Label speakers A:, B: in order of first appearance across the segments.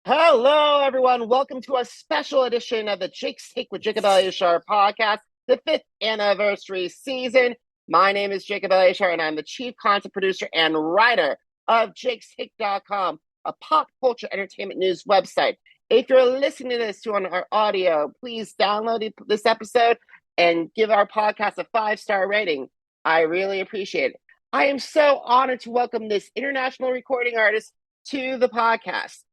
A: Hello, everyone. Welcome to a special edition of the Jake's Take with Jacob Elyachar podcast, the 5th anniversary season. My name is Jacob Elyachar, and I'm the chief content producer and writer of jakestake.com, a pop culture entertainment news website. If you're listening to this on our audio, please download this episode and give our podcast a 5-star rating. I really appreciate it. I am so honored to welcome this international recording artist to the podcast.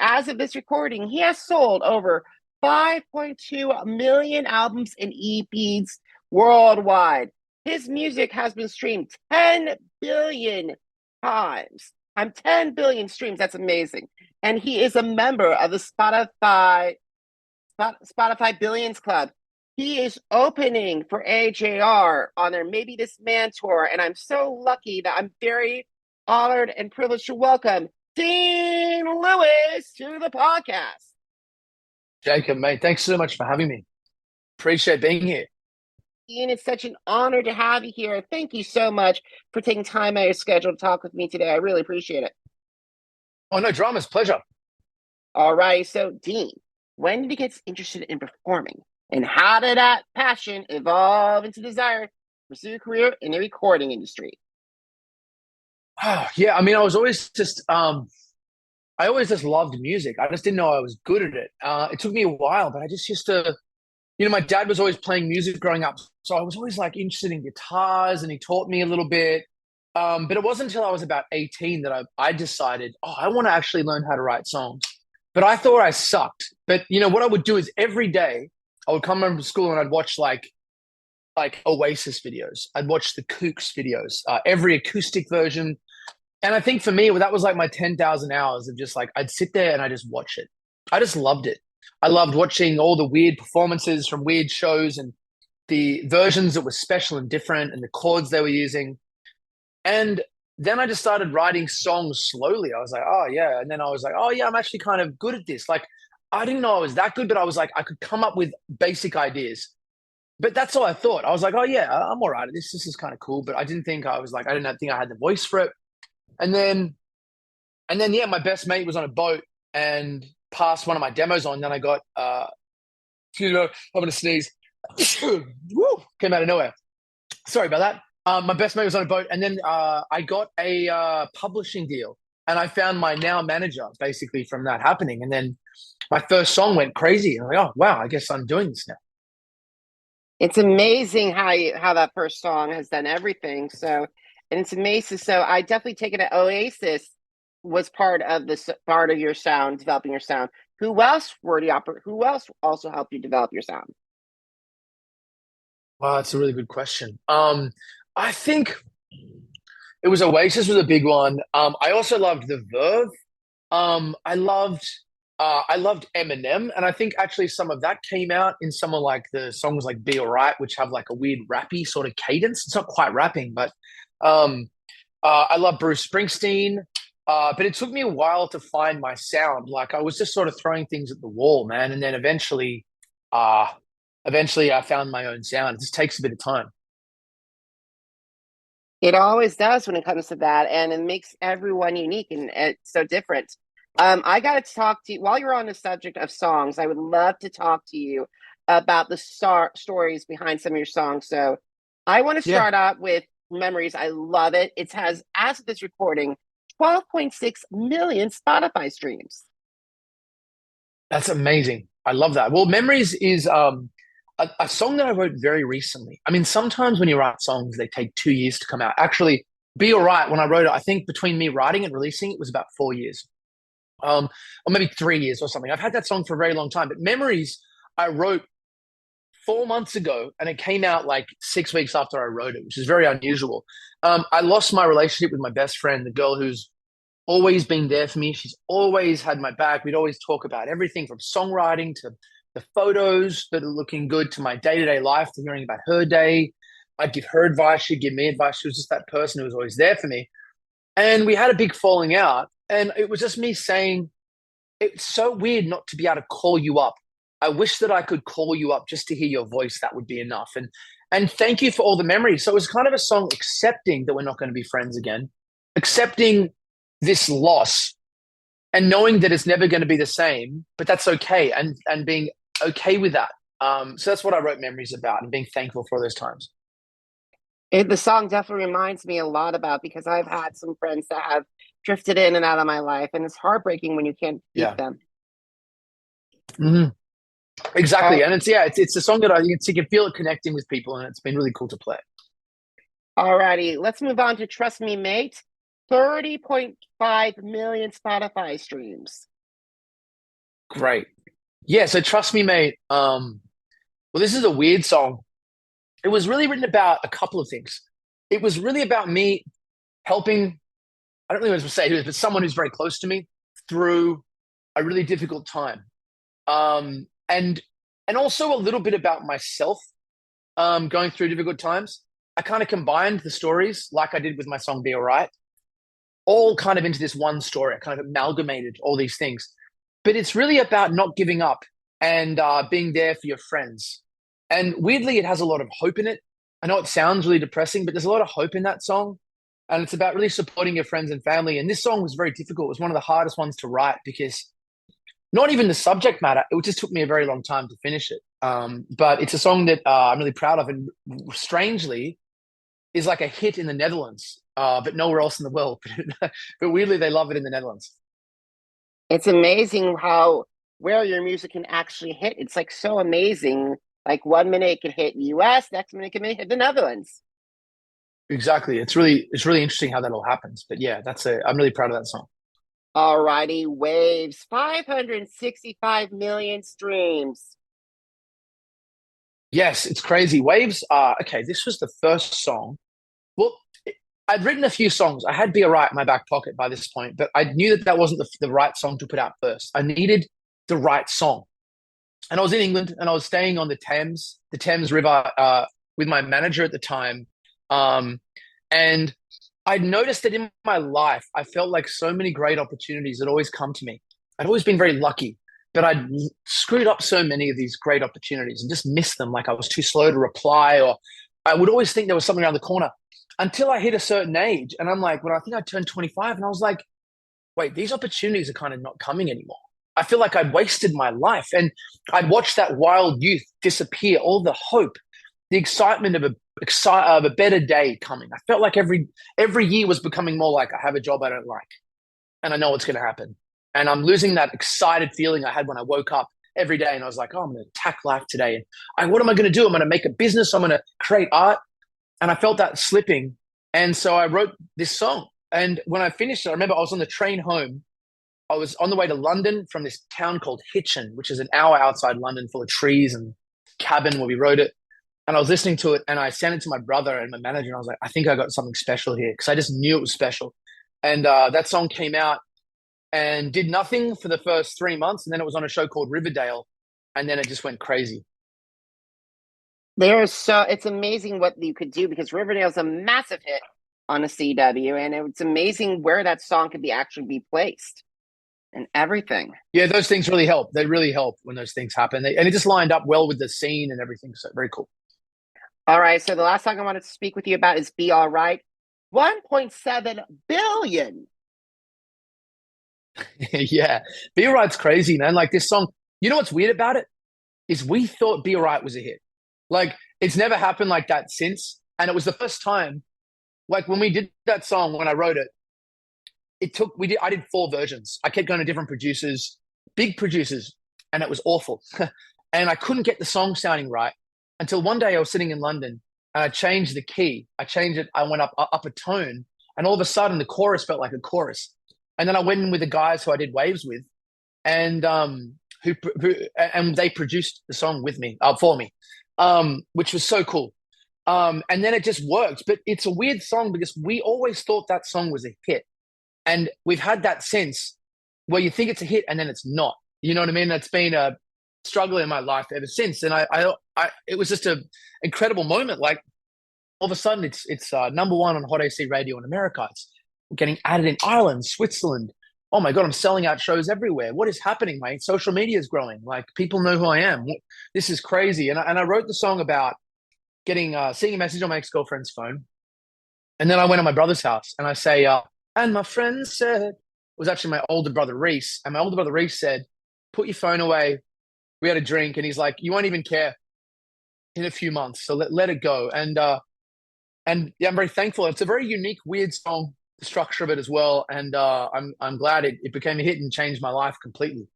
A: As of this recording, he has sold over 5.2 million albums and EPs worldwide. His music has been streamed 10 billion times. 10 billion streams. That's amazing. And he is a member of the Spotify Billions Club. He is opening for AJR on their Maybe This Man tour. And I'm so lucky that I'm very honored and privileged to welcome Dean Lewis to the podcast.
B: Jacob, mate, thanks so much for having me. Appreciate being here.
A: Dean, it's such an honor to have you here. Thank you so much for taking time out of your schedule to talk with me today. I really appreciate it.
B: Oh, no dramas. Pleasure.
A: All right. So, Dean, when did you get interested in performing? And how did that passion evolve into desire to pursue a career in the recording industry?
B: Oh, yeah. I mean, I was always just, I always just loved music. I just didn't know I was good at it. It took me a while, but I just used to, my dad was always playing music growing up. So I was always like interested in guitars and he taught me a little bit. But it wasn't until I was about 18 that I decided, I want to actually learn how to write songs. But I thought I sucked. But, what I would do is every day I would come home from school and I'd watch like Oasis videos. I'd watch the Kooks videos, every acoustic version. And I think for me, that was like my 10,000 hours of just like, I'd sit there and I just watch it. I just loved it. I loved watching all the weird performances from weird shows and the versions that were special and different and the chords they were using. And then I just started writing songs slowly. I was like, oh yeah. And then I was like, oh yeah, I'm actually kind of good at this. Like, I didn't know I was that good, but I was like, I could come up with basic ideas. But that's all I thought. I was like, oh yeah, I'm all right at this. This is kind of cool. But I didn't think I had the voice for it. And then, yeah, my best mate was on a boat and passed one of my demos on. Then I got, I'm going to sneeze. Woo, came out of nowhere. Sorry about that. My best mate was on a boat. And then I got a publishing deal. And I found my now manager basically from that happening. And then my first song went crazy. I'm like, oh, wow, I guess I'm doing this now.
A: It's amazing how that first song has done everything. So, and it's amazing. So I definitely take it that Oasis was part of your sound, developing your sound. Who else also helped you develop your sound?
B: Wow, that's a really good question. I think it was Oasis was a big one. I also loved the Verve. I loved Eminem, and I think actually some of that came out in some of like the songs like "Be Alright," which have like a weird rappy sort of cadence. It's not quite rapping, but I love Bruce Springsteen. But it took me a while to find my sound. Like I was just sort of throwing things at the wall, man, and then eventually I found my own sound. It just takes a bit of time.
A: It always does when it comes to that, and it makes everyone unique and it's so different. I got to talk to you while you're on the subject of songs. I would love to talk to you about the stories behind some of your songs. So I want to start out with Memories. I love it. It has, as of this recording, 12.6 million Spotify streams.
B: That's amazing. I love that. Well, Memories is a song that I wrote very recently. I mean, sometimes when you write songs, they take 2 years to come out. Actually, Be Alright, when I wrote it, I think between me writing and releasing it was about 4 years. Or maybe 3 years or something. I've had that song for a very long time. But Memories, I wrote 4 months ago, and it came out like 6 weeks after I wrote it, which is very unusual. I lost my relationship with my best friend, the girl who's always been there for me. She's always had my back. We'd always talk about everything from songwriting to the photos that are looking good to my day-to-day life, to hearing about her day. I'd give her advice. She'd give me advice. She was just that person who was always there for me. And we had a big falling out. And it was just me saying, it's so weird not to be able to call you up. I wish that I could call you up just to hear your voice. That would be enough. And thank you for all the memories. So it was kind of a song accepting that we're not going to be friends again, accepting this loss, and knowing that it's never going to be the same, but that's okay, and being okay with that. So that's what I wrote Memories about, and being thankful for those times.
A: The song definitely reminds me a lot about, because I've had some friends that have drifted in and out of my life, and it's heartbreaking when you can't keep
B: Yeah.
A: them.
B: Mm-hmm. Exactly.
A: Uh,
B: And it's a song that you can feel it connecting with people, and it's been really cool to play.
A: Alrighty, let's move on to Trust Me, Mate. 30.5 million Spotify streams.
B: Great. Yeah, so Trust Me, Mate. Well, this is a weird song. It was really written about a couple of things. It was really about me helping, I don't really know what to say who, but someone who's very close to me through a really difficult time. And also a little bit about myself going through difficult times. I kind of combined the stories like I did with my song Be Alright, all kind of into this one story. I kind of amalgamated all these things. But it's really about not giving up and being there for your friends. And weirdly, it has a lot of hope in it. I know it sounds really depressing, but there's a lot of hope in that song. And it's about really supporting your friends and family. And this song was very difficult. It was one of the hardest ones to write because not even the subject matter, it just took me a very long time to finish it. But it's a song that I'm really proud of, and strangely is like a hit in the Netherlands, but nowhere else in the world. But weirdly, they love it in the Netherlands.
A: It's amazing how where your music can actually hit. It's like so amazing. Like 1 minute it can hit US, next minute it can hit the Netherlands.
B: Exactly. It's really interesting how that all happens. But yeah, I'm really proud of that song.
A: Alrighty, Waves, 565 million streams.
B: Yes, it's crazy. Waves are okay. This was the first song. Well, I'd written a few songs. I had Be Alright in my back pocket by this point, but I knew that wasn't the right song to put out first. I needed the right song. And I was in England, and I was staying on the Thames River, with my manager at the time. And I'd noticed that in my life, I felt like so many great opportunities had always come to me. I'd always been very lucky, but I'd screwed up so many of these great opportunities and just missed them. Like I was too slow to reply, or I would always think there was something around the corner until I hit a certain age. And I'm like, I think I turned 25, and I was like, wait, these opportunities are kind of not coming anymore. I feel like I'd wasted my life, and I'd watched that wild youth disappear, all the hope, the excitement of a better day coming. I felt like every year was becoming more like I have a job I don't like, and I know what's going to happen. And I'm losing that excited feeling I had when I woke up every day, and I was like, oh, I'm going to attack life today. And what am I going to do? I'm going to make a business. I'm going to create art. And I felt that slipping. And so I wrote this song. And when I finished it, I remember I was on the train home. I was on the way to London from this town called Hitchin, which is an hour outside London, full of trees and cabin where we wrote it. And I was listening to it, and I sent it to my brother and my manager, and I was like, I think I got something special here, because I just knew it was special. And that song came out and did nothing for the first 3 months. And then it was on a show called Riverdale. And then it just went crazy.
A: It's amazing what you could do, because Riverdale's a massive hit on a CW, and it's amazing where that song could actually be placed and everything.
B: Yeah, those things really help. They really help when those things happen. And it just lined up well with the scene and everything. So very cool.
A: All right, so the last song I wanted to speak with you about is Be All Right. 1.7 billion.
B: Yeah, Be Alright's crazy, man. Like this song, you know what's weird about it? Is we thought Be Alright was a hit. Like it's never happened like that since. And it was the first time, like when we did that song, when I wrote it, I did 4 versions. I kept going to different producers, big producers, and it was awful. And I couldn't get the song sounding right until one day I was sitting in London, and I changed the key. I changed it. I went up a tone, and all of a sudden the chorus felt like a chorus. And then I went in with the guys who I did Waves with, and and they produced the song with me, for me, which was so cool. And then it just worked. But it's a weird song because we always thought that song was a hit. And we've had that sense where you think it's a hit and then it's not. You know what I mean? That's been a struggle in my life ever since. And it was just an incredible moment. Like all of a sudden it's number 1 on Hot AC radio in America. It's getting added in Ireland, Switzerland. Oh my God, I'm selling out shows everywhere. What is happening, mate? Social media is growing. Like people know who I am. This is crazy. And I wrote the song about seeing a message on my ex-girlfriend's phone. And then I went to my brother's house and I say, and my friend said, was actually my older brother Reese, and my older brother Reese said, "Put your phone away." We had a drink, and he's like, "You won't even care in a few months, so let it go." And yeah, I'm very thankful. It's a very unique, weird song, the structure of it as well, and I'm glad it became a hit and changed my life completely.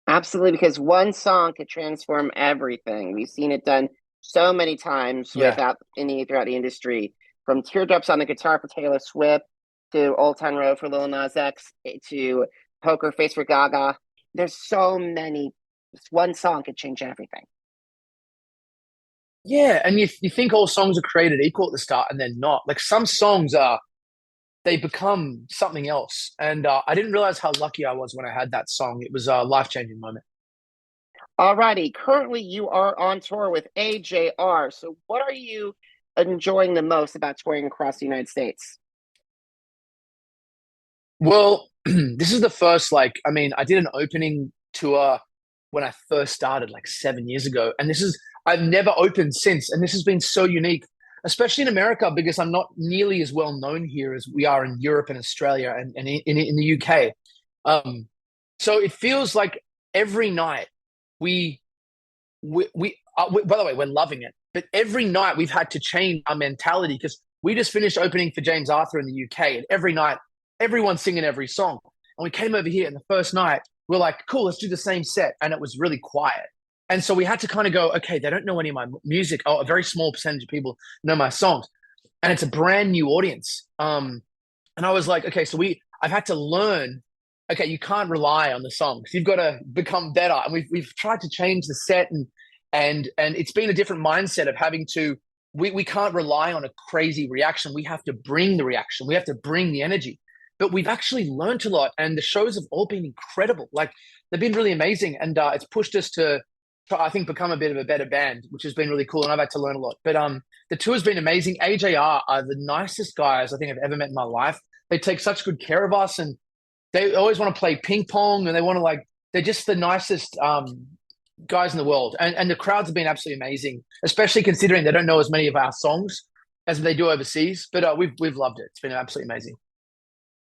A: Absolutely, because one song could transform everything. We've seen it done so many times
B: Yeah.
A: throughout the industry, from Teardrops on the Guitar for Taylor Swift to Old Town Road for Lil Nas X to Poker Face for Gaga. There's so many. This one song could change everything.
B: Yeah, and you think all songs are created equal at the start, and they're not. Like some songs are, they become something else. And I didn't realize how lucky I was when I had that song. It was a life-changing moment.
A: Alrighty, currently you are on tour with AJR. So what are you enjoying the most about touring across the United States?
B: Well, this is the first, like, I mean, I did an opening tour when I first started, like 7 years ago. And I've never opened since. And this has been so unique, especially in America, because I'm not nearly as well known here as we are in Europe and Australia and in the UK. Um, so it feels like every night we, by the way, we're loving it. But every night we've had to change our mentality because we just finished opening for James Arthur in the UK. And every night, everyone's singing every song. And we came over here, and the first night, we're like, cool, let's do the same set. And it was really quiet. And so we had to kind of go, okay, they don't know any of my music. Oh, a very small percentage of people know my songs. And it's a brand new audience. And I was like, okay, I've had to learn, okay, you can't rely on the songs. You've got to become better. And we've tried to change the set, and it's been a different mindset of having to, we can't rely on a crazy reaction. We have to bring the reaction. We have to bring the energy. But we've actually learned a lot, and the shows have all been incredible. Like, they've been really amazing, and it's pushed us to, I think, become a bit of a better band, which has been really cool, and I've had to learn a lot. But the tour's been amazing. AJR are the nicest guys I think I've ever met in my life. They take such good care of us, and they always want to play ping pong, and they want to, like, they're just the nicest guys in the world. And the crowds have been absolutely amazing, especially considering they don't know as many of our songs as they do overseas. But we've loved it. It's been absolutely amazing.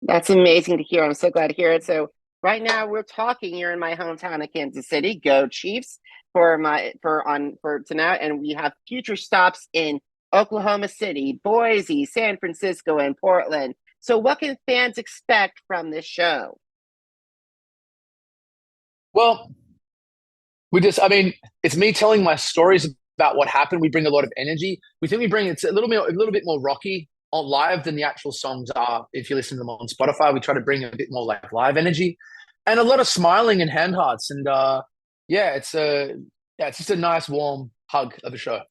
A: That's amazing to hear. I'm so glad to hear it. So right now we're talking. You're in my hometown of Kansas City. Go Chiefs for tonight, and we have future stops in Oklahoma City, Boise, San Francisco, and Portland. So what can fans expect from this show?
B: Well, I mean, it's me telling my stories about what happened. We bring a lot of energy. We think it's a little bit more rocky on live than the actual songs are. If you listen to them on Spotify, we try to bring a bit more like live energy, and a lot of smiling and hand hearts. And yeah, it's just a nice warm hug of a show.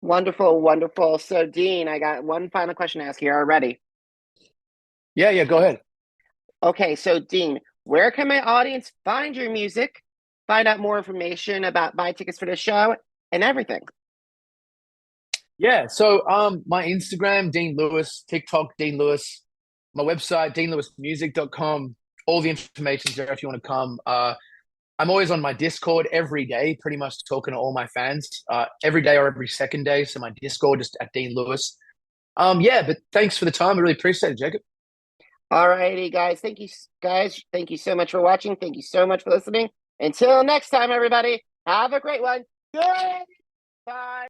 A: Wonderful, wonderful. So Dean, I got one final question to ask you. Are you ready?
B: Yeah, go ahead.
A: Okay, so Dean, where can my audience find your music, find out more information about buy tickets for the show, and everything?
B: Yeah, so my Instagram, Dean Lewis, TikTok, Dean Lewis, my website, deanlewismusic.com. All the information's there if you want to come. I'm always on my Discord every day, pretty much talking to all my fans, every day or every second day. So my Discord is at Dean Lewis. Yeah, but thanks for the time. I really appreciate it, Jacob.
A: All righty, guys. Thank you, guys. Thank you so much for watching. Thank you so much for listening. Until next time, everybody, have a great one. Good. Bye.